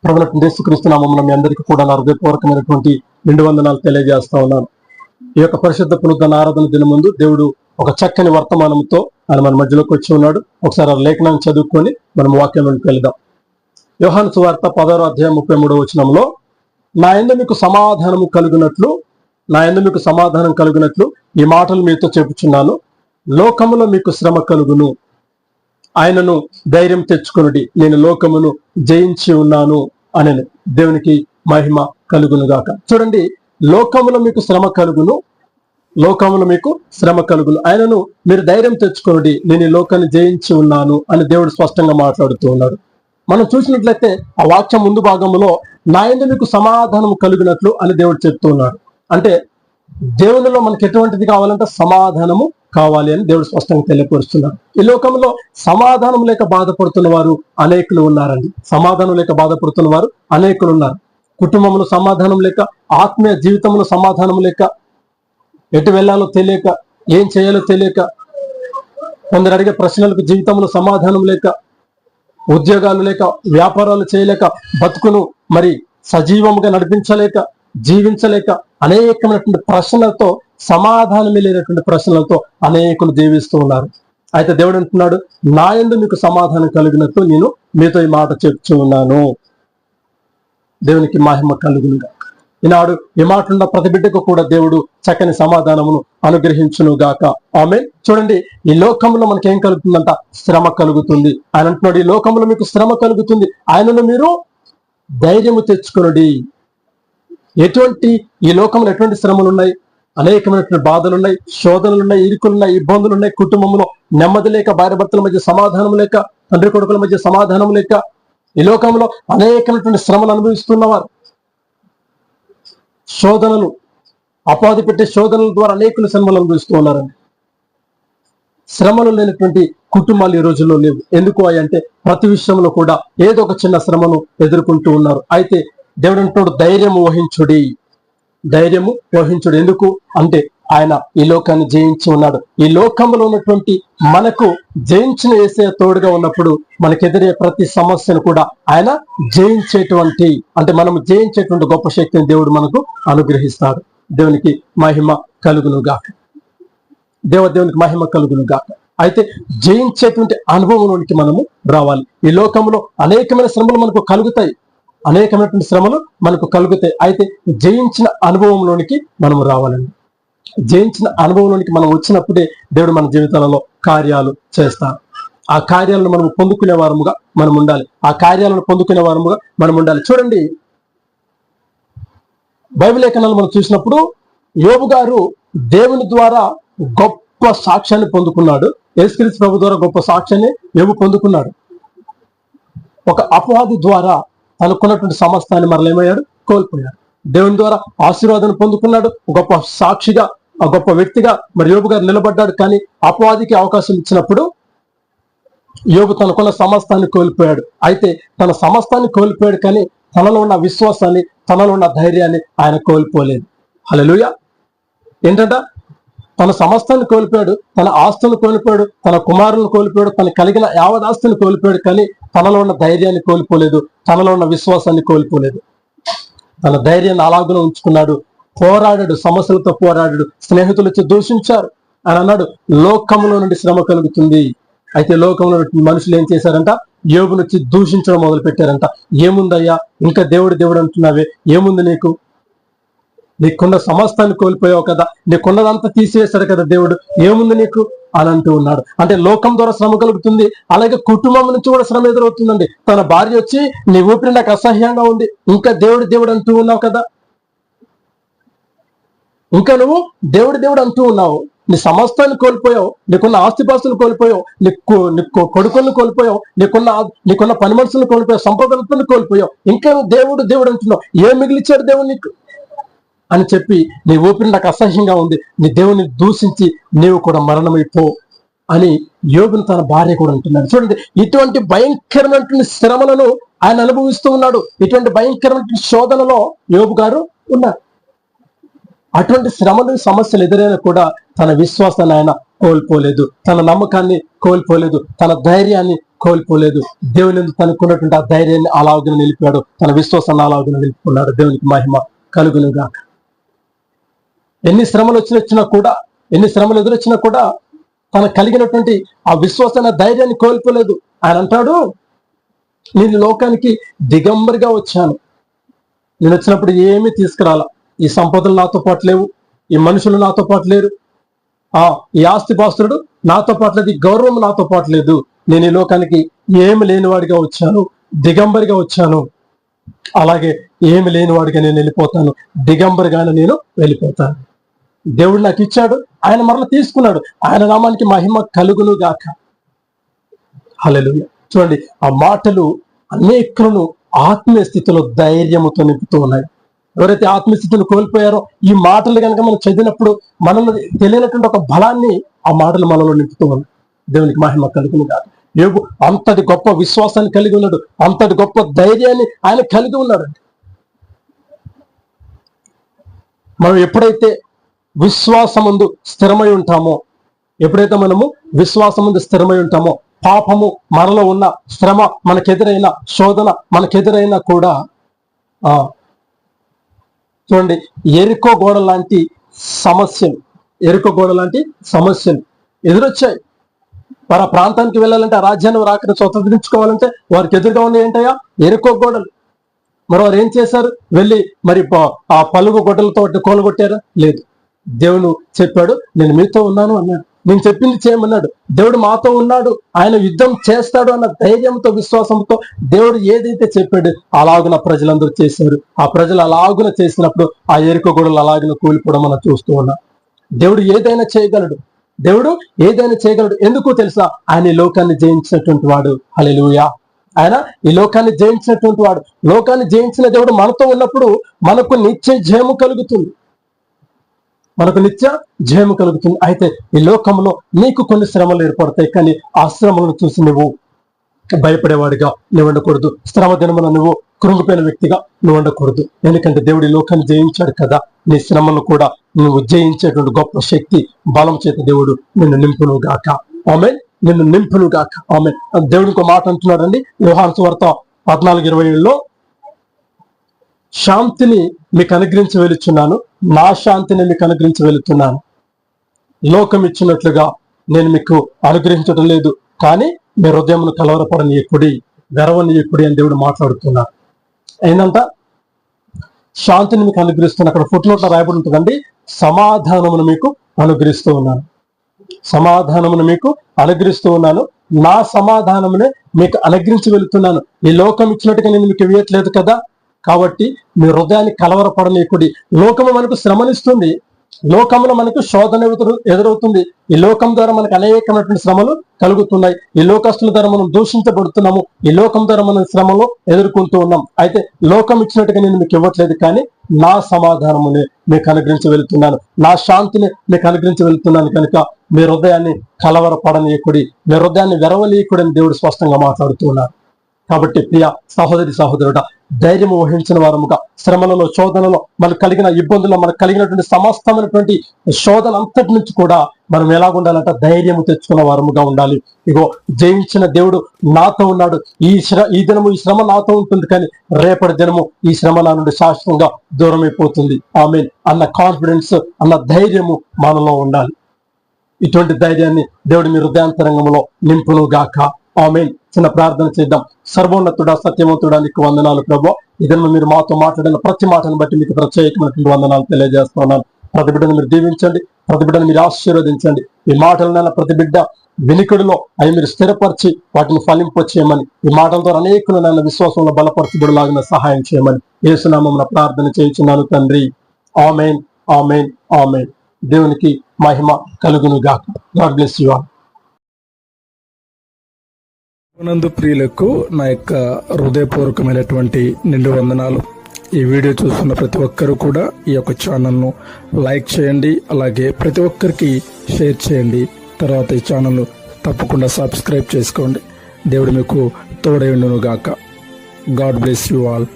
ప్రభువైన యేసుక్రీస్తు నామమున మీ అందరికీ కూడా నా హృదయపూర్వకమైనటువంటి నిండు వందనాలు తెలియజేస్తా ఉన్నాను. ఈ యొక్క పరిశుద్ధ పునరుద్ధరణ ఆరాధన దినం ముందు దేవుడు ఒక చక్కని వర్తమానంతో ఆయన మన మధ్యలోకి వచ్చి ఉన్నాడు. ఒకసారి ఆ లేఖనాన్ని చదువుకొని మనం వాక్యంలోకి వెళ్దాం. యోహాను సువార్త 10వ అధ్యాయం 33వ వచనంలో, నా యందు మీకు సమాధానము కలుగునట్లు, నా యందు మీకు సమాధానం కలుగునట్లు ఈ మాటలు మీతో చెప్పుచున్నాను. లోకములో మీకు శ్రమ కలుగును, ఆయనను ధైర్యం తెచ్చుకొనుడి, నేను లోకమును జయించి ఉన్నాను అనెను. దేవునికి మహిమ కలుగును గాక. చూడండి, లోకములో మీకు శ్రమ కలుగును, లోకములో మీకు శ్రమ కలుగును, ఆయనను మీరు ధైర్యం తెచ్చుకొనుడి, నేను ఈ లోకాన్ని జయించి ఉన్నాను అని దేవుడు స్పష్టంగా మాట్లాడుతూ ఉన్నాడు. మనం చూసినట్లయితే ఆ వాక్యం ముందు భాగంలో నా యందు మీకు సమాధానం కలిగినట్లు అని దేవుడు చెప్తూ ఉన్నాడు. అంటే దేవునిలో మనకి ఎటువంటిది కావాలంటే సమాధానము కావాలి అని దేవుడు స్పష్టంగా తెలియపరుస్తున్నాడు. ఈ లోకంలో సమాధానం లేక బాధపడుతున్న వారు అనేకులు ఉన్నారండి. సమాధానం లేక బాధపడుతున్న వారు అనేకులు ఉన్నారు. కుటుంబంలో సమాధానం లేక, ఆత్మీయ జీవితంలో సమాధానం లేక, ఎటు వెళ్ళాలో తెలియక, ఏం చేయాలో తెలియక, కొందరు అడిగే ప్రశ్నలకు జీవితంలో సమాధానం లేక, ఉద్యోగాలు లేక, వ్యాపారాలు చేయలేక, బతుకును మరి సజీవంగా నడిపించలేక, జీవించలేక, అనేకమైనటువంటి ప్రశ్నలతో, సమాధానమే లేనటువంటి ప్రశ్నలతో అనేకులు జీవిస్తూ ఉన్నారు. అయితే దేవుడు అంటున్నాడు, నా యందు మీకు సమాధానం కలిగినట్టు నేను మీతో ఈ మాట చెప్తూ ఉన్నాను. దేవునికి మహిమ కలుగునుగా. ఈనాడు ఈ మాట ఉన్న ప్రతి బిడ్డకు కూడా దేవుడు చక్కని సమాధానమును అనుగ్రహించును గాక. ఆమేన్. చూడండి, ఈ లోకంలో మనకి ఏం కలుగుతుందంట? శ్రమ కలుగుతుంది. ఆయన అంటున్నాడు, ఈ లోకంలో మీకు శ్రమ కలుగుతుంది, ఆయనను మీరు ధైర్యము తెచ్చుకొనుడి. ఈ లోకంలో ఎటువంటి శ్రమలు ఉన్నాయి? అనేకమైనటువంటి బాధలు ఉన్నాయి, శోధనలు ఉన్నాయి, ఇరుకులున్నాయి, ఇబ్బందులు ఉన్నాయి. కుటుంబంలో నెమ్మది లేక, భార్య భర్తల మధ్య సమాధానం లేక, తండ్రి కొడుకుల మధ్య సమాధానం లేక, ఈ లోకంలో అనేకమైనటువంటి శ్రమలు అనుభవిస్తున్నవారు, శోధనలు, అపాధి పెట్టే శోధనల ద్వారా అనేకులు శ్రమలు అనుభవిస్తూ ఉన్నారండి. శ్రమలు లేనటువంటి కుటుంబాలు ఈ రోజుల్లో లేవు. ఎందుకు అంటే ప్రతి విషయంలో కూడా ఏదో ఒక చిన్న శ్రమను ఎదుర్కొంటూ ఉన్నారు. అయితే దేవుడు అంటున్నాడు, ధైర్యము వహించుడి, ధైర్యము వహించుడు. ఎందుకు అంటే ఆయన ఈ లోకాన్ని జయించి ఉన్నాడు. ఈ లోకంలో ఉన్నటువంటి మనకు జయించిన యేసయ్య తోడుగా ఉన్నప్పుడు మనకెదిరే ప్రతి సమస్యను కూడా ఆయన జయించేటువంటి, అంటే మనం జయించేటువంటి గొప్ప శక్తిని దేవుడు మనకు అనుగ్రహిస్తాడు. దేవునికి మహిమ కలుగును గాక. దేవునికి మహిమ కలుగును గాక. అయితే జయించేటువంటి అనుభవంలోనికి మనము రావాలి. ఈ లోకంలో అనేకమైన శ్రమలు మనకు కలుగుతాయి, అనేకమైనటువంటి శ్రమలు మనకు కలుగుతాయి. అయితే జయించిన అనుభవంలోనికి మనము రావాలండి. జయించిన అనుభవంలోనికి మనం వచ్చినప్పుడే దేవుడు మన జీవితాలలో కార్యాలు చేస్తాడు. ఆ కార్యాలను మనం పొందుకునే వారముగా మనం ఉండాలి. ఆ కార్యాలను పొందుకునే వారముగా మనం ఉండాలి. చూడండి, బైబిల్ లేఖనాలు మనం చూసినప్పుడు యోబు గారు దేవుని ద్వారా గొప్ప సాక్ష్యాన్ని పొందుకున్నాడు. యేసుక్రీస్తు ప్రభు ద్వారా గొప్ప సాక్ష్యాన్ని యోబు పొందుకున్నాడు. ఒక అపవాది ద్వారా తనకున్నటువంటి సమస్తాన్ని మరలేమయ్యాడు, కోల్పోయాడు. దేవుని ద్వారా ఆశీర్వాదాన్ని పొందుకున్నాడు. గొప్ప సాక్షిగా, ఆ గొప్ప వ్యక్తిగా మరి యోబు గారు నిలబడ్డాడు. కానీ అపవాదికి అవకాశం ఇచ్చినప్పుడు యోబు తనకున్న సమస్తాన్ని కోల్పోయాడు. అయితే తన సమస్తాన్ని కోల్పోయాడు, కానీ తనలో ఉన్న విశ్వాసాన్ని, తనలో ఉన్న ధైర్యాన్ని ఆయన కోల్పోలేదు. హల్లెలూయా. ఏంటంట? తన సమస్తాన్ని కోల్పోయాడు, తన ఆస్తులను కోల్పోయాడు, తన కుమారులను కోల్పోయాడు, తన కలిగిన యావదాస్తుని కోల్పోయాడు, కానీ తనలో ఉన్న ధైర్యాన్ని కోల్పోలేదు, తనలో ఉన్న విశ్వాసాన్ని కోల్పోలేదు. తన ధైర్యాన్ని అలాగునే ఉంచుకున్నాడు. పోరాడాడు, సమస్యలతో పోరాడాడు. స్నేహితులు వచ్చి దూషించారు. ఆయన అన్నాడు, లోకంలో నుండి శ్రమ కలుగుతుంది. అయితే లోకంలో మనుషులు ఏం చేశారంట? యోబును వచ్చి దూషించడం మొదలు పెట్టారంట. ఏముందయ్యా, ఇంకా దేవుడు అంటున్నావే, ఏముంది నీకు? నీకున్న సమస్తాన్ని కోల్పోయావు కదా, నీకున్నదంతా తీసివేశాడు కదా దేవుడు, ఏముంది నీకు అని అంటూ ఉన్నాడు. అంటే లోకం ద్వారా శ్రమ కలుగుతుంది, అలాగే కుటుంబం నుంచి కూడా శ్రమ ఎదురవుతుందండి. తన భార్య వచ్చి, నీ ఊపిరి నాకు అసహ్యంగా ఉంది, ఇంకా దేవుడు అంటూ ఉన్నావు కదా, ఇంకా నువ్వు దేవుడు అంటూ ఉన్నావు. నీ సమస్తాన్ని కోల్పోయావు, నీకున్న ఆస్తిపాస్తులు కోల్పోయావు, నీకు కొడుకులను కోల్పోయావు, నీకున్న పని మనుషులను కోల్పోయావు, సంపదలను కోల్పోయావు, ఇంకా దేవుడు అంటున్నావు. ఏం మిగిలిచ్చాడు దేవుడు నీకు అని చెప్పి, నీ ఊపిరి నాకు అసహ్యంగా ఉంది, నీ దేవుని దూషించి నీవు కూడా మరణమైపో అని యోబును తన భార్య కూడా అంటున్నాడు. చూడండి, ఇటువంటి భయంకరమైనటువంటి శ్రమలను ఆయన అనుభవిస్తూ ఉన్నాడు. ఇటువంటి భయంకరమైన శోధనలో యోబు గారు ఉన్నారు. అటువంటి శ్రమలు, సమస్యలు ఎదురైనా కూడా తన విశ్వాసాన్ని ఆయన కోల్పోలేదు, తన నమ్మకాన్ని కోల్పోలేదు, తన ధైర్యాన్ని కోల్పోలేదు. దేవుని యందు తనకున్నటువంటి ఆ ధైర్యాన్ని అలాగున నిలిపాడు, తన విశ్వాసాన్ని అలాగున నిలుపుకున్నాడు. దేవునికి మహిమ కలుగునుగా. ఎన్ని శ్రమలు ఎదురొచ్చినా కూడా తనకు కలిగినటువంటి ఆ విశ్వాసాన్ని ధైర్యాన్ని కోల్పోలేదు. ఆయన అంటాడు, నేను లోకానికి దిగంబరిగా వచ్చాను. నేను వచ్చినప్పుడు ఏమీ తీసుకురాల. ఈ సంపదలు నాతో పాటు లేవు, ఈ మనుషులు నాతో పాటు లేరు, ఈ ఆస్తిపాస్తుడు నాతో పాటు లేదు, ఈ గౌరవం నాతో పాటు లేదు. నేను ఈ లోకానికి ఏమి లేనివాడిగా వచ్చాను, దిగంబరిగా వచ్చాను. అలాగే ఏమి లేనివాడిగా నేను వెళ్ళిపోతాను, దిగంబరిగానే నేను వెళ్ళిపోతాను. దేవుడు నాకు ఇచ్చాడు, ఆయన మరలా తీసుకున్నాడు. ఆయన నామానికి మహిమ కలుగును గాక. హల్లెలూయా. చూడండి, ఆ మాటలు అనేకులను ఆత్మీయ స్థితిలో ధైర్యముతో నింపుతూ ఉన్నాయి. ఎవరైతే ఆత్మీయ స్థితిని కోల్పోయారో ఈ మాటలు కనుక మనం చదివినప్పుడు మనలో తెలియనటువంటి ఒక బలాన్ని ఆ మాటలు మనలో నింపుతూ ఉన్నాయి. దేవునికి మహిమ కలుగును గాక. యోబు అంతటి గొప్ప విశ్వాసాన్ని కలిగి ఉన్నాడు, అంతటి గొప్ప ధైర్యాన్ని ఆయన కలిగి ఉన్నాడండి. మనం ఎప్పుడైతే విశ్వాసమందు స్థిరమై ఉంటామో, పాపము మనలో ఉన్న శ్రమ మనకెదురైన శోధన మనకెదురైనా కూడా చూడండి, ఎరుకో గోడ లాంటి సమస్యలు ఎదురొచ్చాయి. వారు ఆ ప్రాంతానికి వెళ్ళాలంటే, ఆ రాజ్యాన్ని రాకని స్వతంత్రించుకోవాలంటే వారికి ఎదురుగా ఉన్నాయి ఏంటయ్యా? ఎరుకో గోడలు. మరి వారు ఏం చేశారు? వెళ్ళి మరి ఆ పలుగు గొడ్డలతో కోలగొట్టారా? లేదు. దేవుడు చెప్పాడు, నేను మీతో ఉన్నాను అన్నాడు. నేను చెప్పింది చేయమన్నాడు. దేవుడు మాతో ఉన్నాడు, ఆయన యుద్ధం చేస్తాడు అన్న ధైర్యంతో, విశ్వాసంతో దేవుడు ఏదైతే చెప్పాడు అలాగున ప్రజలందరూ చేశారు. ఆ ప్రజలు అలాగున చేసినప్పుడు ఆ ఎరుక గోడలు అలాగున కూలిపోవడం మనం చూస్తూ ఉన్నాం. దేవుడు ఏదైనా చేయగలడు. ఎందుకు తెలుసా? ఆయన ఈ లోకాన్ని జయించినటువంటి వాడు. హల్లెలూయా. ఆయన ఈ లోకాన్ని జయించినటువంటి వాడు. లోకాన్ని జయించిన దేవుడు మనతో ఉన్నప్పుడు మనకు నిత్య జయము కలుగుతుంది. అయితే ఈ లోకంలో నీకు కొన్ని శ్రమలు ఏర్పడతాయి, కానీ ఆ శ్రమలను చూసి నువ్వు భయపడేవాడిగా నువ్వు ఉండకూడదు. శ్రమ దినమున నువ్వు కృంగిపోయిన వ్యక్తిగా నువ్వు ఉండకూడదు. ఎందుకంటే దేవుడు ఈ లోకాన్ని జయించాడు కదా. నీ శ్రమను కూడా నువ్వు జయించేటువంటి గొప్ప శక్తి, బలం చేత దేవుడు నిన్ను నింపును గాక. ఆమేన్. ఆమేన్. దేవుడు ఇంకో మాట అంటున్నాడండి, యోహాను సువార్త 14:27లో, శాంతిని మీకు అనుగ్రహించి వెళుచున్నాను, నా శాంతిని మీకు అనుగ్రహించి వెళుతున్నాను. లోకం ఇచ్చినట్లుగా నేను మీకు అనుగ్రహించడం లేదు, కానీ మీ హృదయమును కలవరపడనీయకుడి, వెరవనీయకుడి అని దేవుడు మాట్లాడుతున్నారు. ఏంటంట? శాంతిని మీకు అనుగ్రహిస్తున్నాను. అక్కడ ఫుట్నోట్లో రాయబడి ఉంటుందండి, సమాధానమును మీకు అనుగ్రహిస్తూ ఉన్నాను, నా సమాధానమునే మీకు అనుగ్రహించి వెళుతున్నాను. ఈ లోకం ఇచ్చినట్టుగా నేను మీకు ఇవ్వట్లేదు కదా, కాబట్టి మీ హృదయాన్ని కలవరపడనీయకుడి. లోకము మనకు శ్రమనిస్తుంది, లోకంలో మనకు శోధన ఎదురవుతుంది. ఈ లోకం ద్వారా మనకు అనేకమైనటువంటి శ్రమలు కలుగుతున్నాయి. ఈ లోకస్తుల ద్వారా మనం దూషించబడుతున్నాము. ఈ లోకం ద్వారా మనం శ్రమలు ఎదుర్కొంటూ ఉన్నాం. అయితే లోకం ఇచ్చినట్టుగా నేను మీకు ఇవ్వట్లేదు, కానీ నా సమాధానముని మీకు అనుగ్రహించి వెళుతున్నాను, నా శాంతిని మీకు అనుగ్రహించి వెళుతున్నాను. కనుక మీ హృదయాన్ని కలవరపడనీయకుడి, మీ హృదయాన్ని వెరవనీయకుడి అని దేవుడు స్పష్టంగా మాట్లాడుతున్నారు. కాబట్టి ప్రియ సహోదరి సహోదరుడా, ధైర్యం వహించిన వారముగా శ్రమలలో, శోధనలో, మనకు కలిగిన ఇబ్బందుల్లో, మనకు కలిగినటువంటి సమస్తమైనటువంటి శోధన అంతటి నుంచి కూడా మనం ఎలాగుండాలంటే ధైర్యం తెచ్చుకున్న వారముగా ఉండాలి. ఇగో, జయించిన దేవుడు నాతో ఉన్నాడు, ఈ దినము ఈ శ్రమ నాతో ఉంటుంది, కానీ రేపటి దినము ఈ శ్రమ నా నుండి శాశ్వతంగా దూరం అయిపోతుంది. ఆమేన్ అన్న కాన్ఫిడెన్స్, అన్న ధైర్యము మనలో ఉండాలి. ఇటువంటి ధైర్యాన్ని దేవుడు మీ హృదయాంతరంగంలో నింపును గాక. ఆమేన్. చిన్న ప్రార్థన చేద్దాం. సర్వోన్నతుడా, సత్యవంతుడా, నీకు వందనాలు ప్రభువా. ఇదನ್ನು మీరు మాతో మాట్లాడిన ప్రతి మాటను బట్టి మీకు ప్రత్యేకమైనటువంటి వందనాలు తెలియజేస్తున్నాను. ప్రతి బిడ్డను మీరు దీవించండి, ప్రతి బిడ్డను మీరు ఆశీర్వదించండి. ఈ మాటలనైనా ప్రతి బిడ్డ వినికిడిలో అవి మీరు స్థిరపరిచి వాటిని ఫలింపచేయమని, ఈ మాటల ద్వారా అనేకులనైనా విశ్వాసంలో బలపరచబడులాగిన సహాయం చేయమని యేసు నామమున ప్రార్థన చేయించున్నాను తండ్రి. ఆమేన్, ఆమేన్, ఆమేన్. దేవునికి మహిమ కలుగును గాక. God bless you all. నందు ప్రియులకు నా యొక్క హృదయపూర్వకమైనటువంటి నిండు వందనాలు. ఈ వీడియో చూస్తున్న ప్రతి ఒక్కరూ కూడా ఈ యొక్క ఛానల్ను లైక్ చేయండి, అలాగే ప్రతి ఒక్కరికి షేర్ చేయండి. తర్వాత ఈ ఛానల్ను తప్పకుండా సబ్స్క్రైబ్ చేసుకోండి. దేవుడు మీకు తోడై ఉండును గాక. God bless you all.